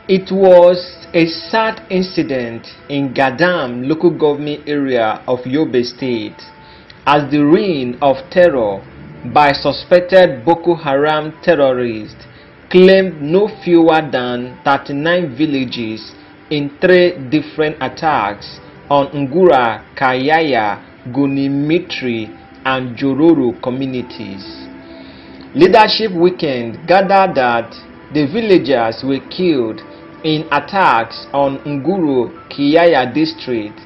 It was a sad incident in Gadam local government area of Yobe state as the reign of terror by suspected Boko Haram terrorists claimed no fewer than 39 villages in 3 different attacks on Ngura, Kayaya, Gunimitri and Jororo communities. Leadership Weekend gathered that the villagers were killed in attacks on Nguru, Kiyaya district.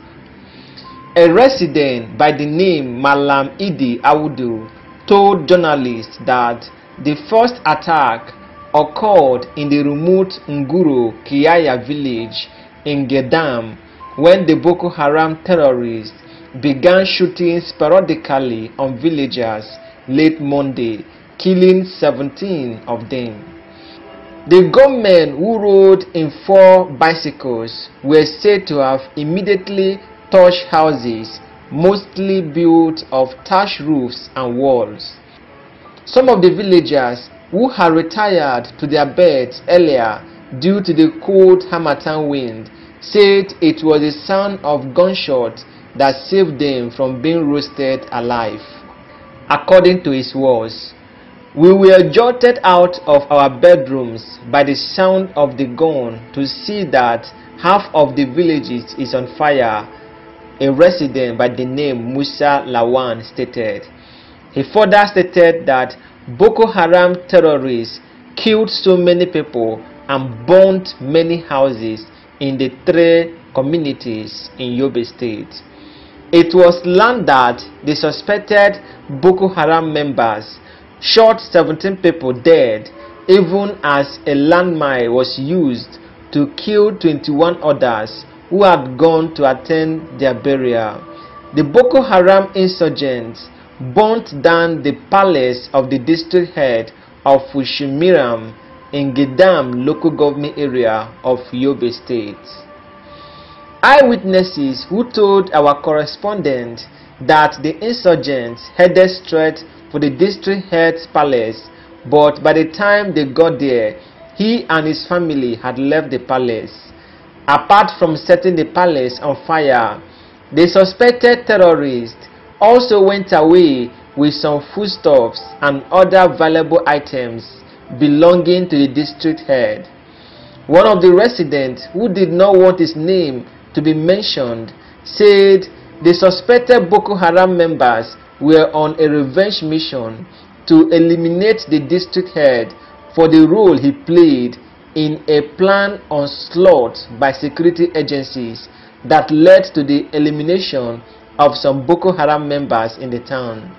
A resident by the name Malam Idi Awudu told journalists that the first attack occurred in the remote Nguru, Kiyaya village in Gedam when the Boko Haram terrorists began shooting sporadically on villagers late Monday, killing 17 of them. The gunmen who rode in 4 bicycles were said to have immediately touched houses, mostly built of thatch roofs and walls. Some of the villagers who had retired to their beds earlier due to the cold harmattan wind said it was the sound of gunshots that saved them from being roasted alive. According to his words, "We were jolted out of our bedrooms by the sound of the gun to see that half of the village is on fire," a resident by the name Musa Lawan stated. He further stated that Boko Haram terrorists killed so many people and burned many houses in the 3 communities in Yobe state. It was learned that the suspected Boko Haram members shot 17 people dead, even as a landmine was used to kill 21 others who had gone to attend their burial. The Boko Haram insurgents burnt down the palace of the district head of Fushimiram in Gedam local government area of Yobe state. Eyewitnesses who told our correspondent that the insurgents headed straight for the district head's palace, but by the time they got there, he and his family had left the palace. Apart from setting the palace on fire, the suspected terrorists also went away with some foodstuffs and other valuable items belonging to the district head. One of the residents, who did not want his name to be mentioned, said the suspected Boko Haram members were on a revenge mission to eliminate the district head for the role he played in a planned onslaught by security agencies that led to the elimination of some Boko Haram members in the town.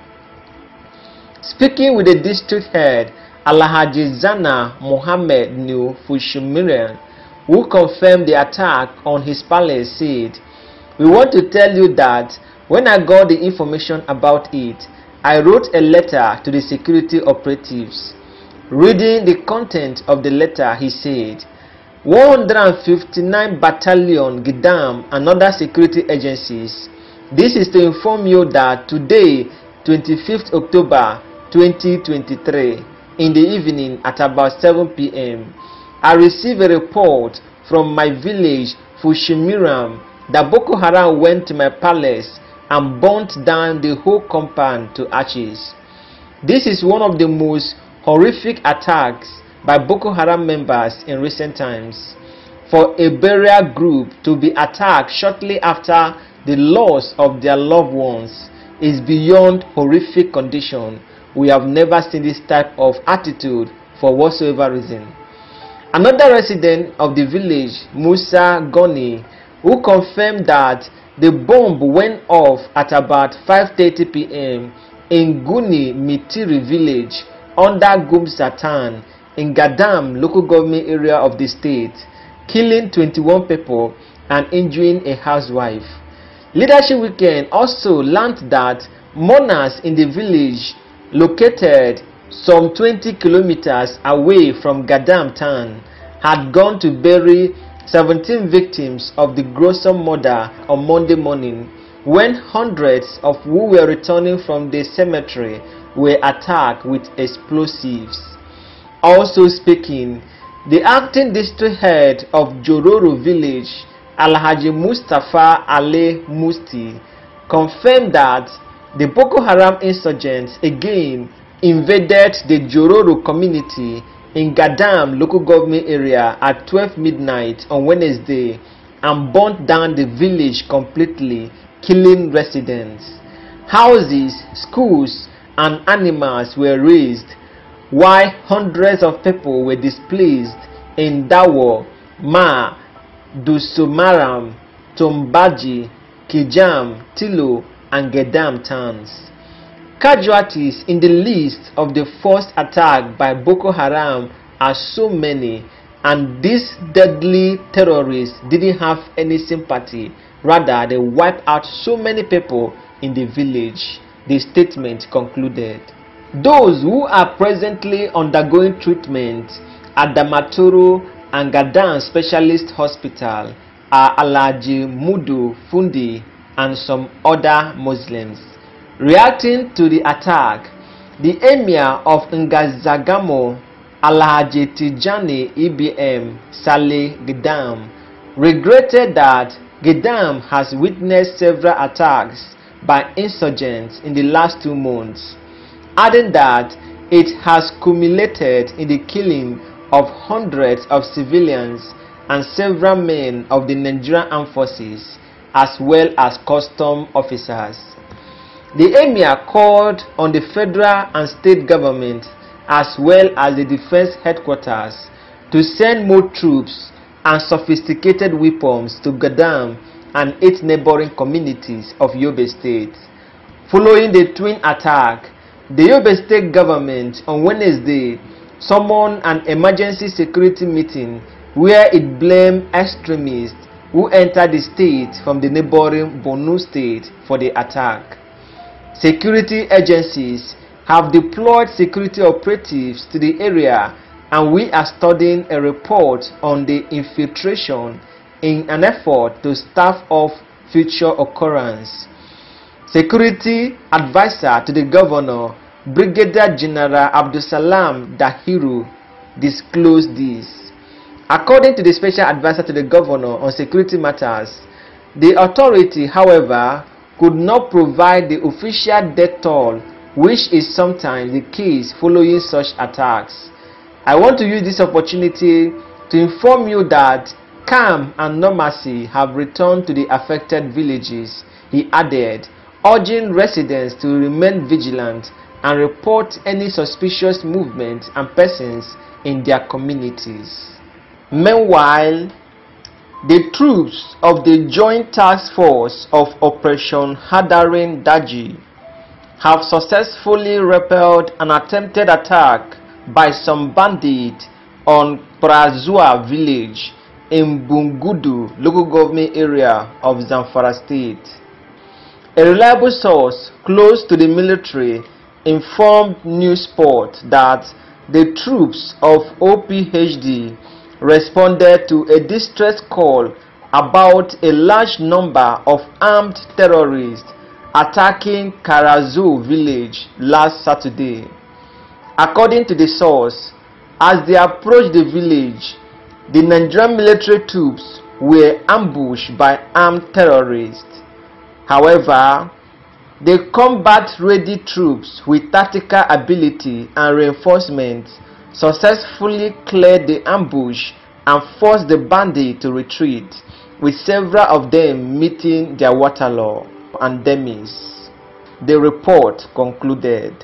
Speaking with the district head, Alhaji Zana Mohammed New Fushimiran, who confirmed the attack on his palace, said, "We want to tell you that when I got the information about it, I wrote a letter to the security operatives." Reading the content of the letter, he said, 159 Battalion Gidam and other security agencies. This is to inform you that today, 25th October 2023, in the evening at about 7 p.m., I received a report from my village Fushimiram that Boko Haram went to my palace and burnt down the whole compound to ashes. This is one of the most horrific attacks by Boko Haram members in recent times. For a burial group to be attacked shortly after the loss of their loved ones is beyond horrific condition. We have never seen this type of attitude for whatsoever reason. Another resident of the village, Musa Goni, who confirmed that the bomb went off at about 5:30 p.m. in Guni Mitiri village under Gumsatan in Gadam local government area of the state, killing 21 people and injuring a housewife. Leadership Weekend also learned that mourners in the village located some 20 kilometers away from Gadam town had gone to bury 17 victims of the gruesome murder on Monday morning, when hundreds of who were returning from the cemetery were attacked with explosives. Also speaking, The acting district head of Jororo village, Alhaji Mustafa Ali Musti, confirmed that the Boko Haram insurgents again invaded the Jororo community in Gadam local government area at 12 midnight on Wednesday and burnt down the village completely, killing residents. Houses, schools, and animals were razed, while hundreds of people were displaced in Dawo, Ma, Dusumaram, Tombaji, Kijam, Tilo, and Gedam towns. Casualties in the list of the first attack by Boko Haram are so many, and these deadly terrorists didn't have any sympathy. Rather, they wiped out so many people in the village, the statement concluded. Those who are presently undergoing treatment at the Maturu and Gadam Specialist Hospital are Alhaji Mudu Fundi and some other Muslims. Reacting to the attack, the Emir of Ngazagamo, Alhaji Tijani IBM Saleh Gedam, regretted that Gedam has witnessed several attacks by insurgents in the last 2 months, adding that it has culminated in the killing of hundreds of civilians and several men of the Nigerian Armed Forces as well as custom officers. The Emir called on the federal and state government as well as the defense headquarters to send more troops and sophisticated weapons to Gadam and 8 neighboring communities of Yobe State. Following the twin attack, the Yobe State government on Wednesday summoned an emergency security meeting where it blamed extremists who entered the state from the neighboring Borno State for the attack. Security agencies have deployed security operatives to the area, and we are studying a report on the infiltration in an effort to stave off future occurrence. Security advisor to the governor, Brigadier General Abdusalam Dahiru, disclosed this. According to the special advisor to the governor on security matters, the authority, however, could not provide the official death toll, which is sometimes the case following such attacks. I want to use this opportunity to inform you that calm and normalcy have returned to the affected villages, he added, urging residents to remain vigilant and report any suspicious movements and persons in their communities. Meanwhile, the troops of the Joint Task Force of Operation Hadarin Daji have successfully repelled an attempted attack by some bandits on Prazua village in Bungudu local government area of Zamfara state. A reliable source close to the military informed Newsport that the troops of OPHD responded to a distress call about a large number of armed terrorists attacking Karazu village last Saturday. According to the source, as they approached the village, the Nigerian military troops were ambushed by armed terrorists. However, the combat-ready troops with tactical ability and reinforcements successfully cleared the ambush and forced the bandits to retreat, with several of them meeting their waterloo and demise, the report concluded.